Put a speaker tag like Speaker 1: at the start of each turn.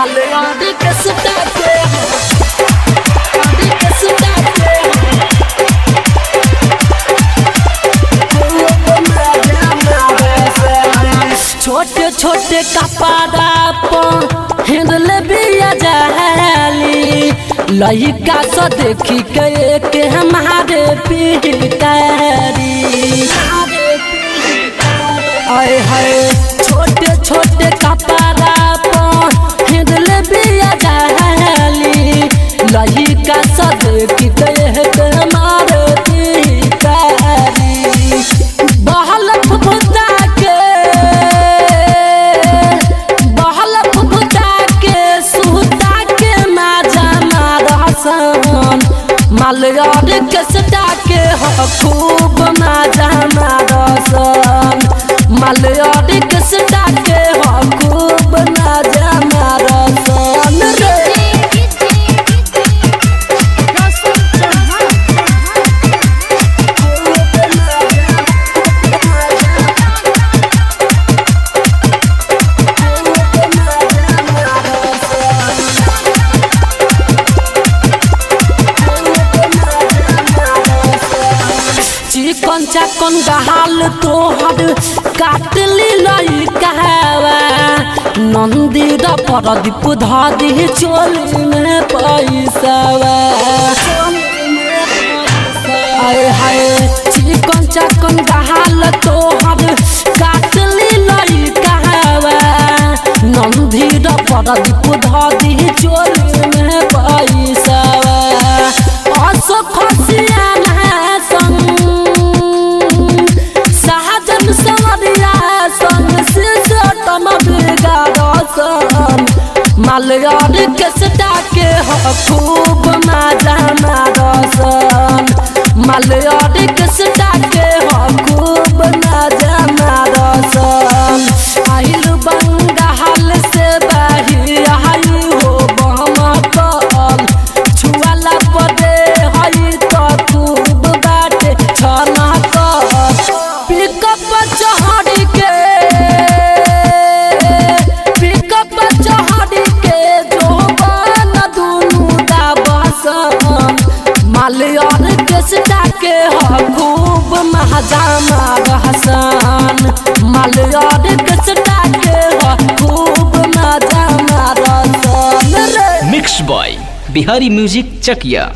Speaker 1: मालयाड़ी के सुताते छोटे छोटे कपड़ा पर हिंदले बिया जाली लइका से देखी के हमारे पिटारी आए हाय छोटे छोटे कपड़ा पर हिंदले बिया जाली लइका से देखी के हमारे पिटारी बहल फुफुता मालयाड़ी के सटा के खूब मजा मारसन मालयाड़ी के सटा के खूब मजा मारसन रे चिकन चाकन गहाल तोहर काटली लइकावा नंदीर परदीप धादी चोली में पैसावा आए हाय चिकन चाकन गहाल तोहर काटली लइकावा नंदीर परदीप धादी चोली में पैसावा असो खसिया मालयाड़ी के सटा के खूब मजा मारसन मालयाड़ी के सटा के खूब मजा मारसन आइल बंगाल से बाही आई हो बमकल छुआला पदे हई तो खूब बाटे छनकल पिकअप चढ़ी के मालयाड़ी के सटा के खूब मजा मारसन मालयाड़ी के सटा के खूब मजा मारसन
Speaker 2: मिक्स बॉय बिहारी म्यूजिक चकिया।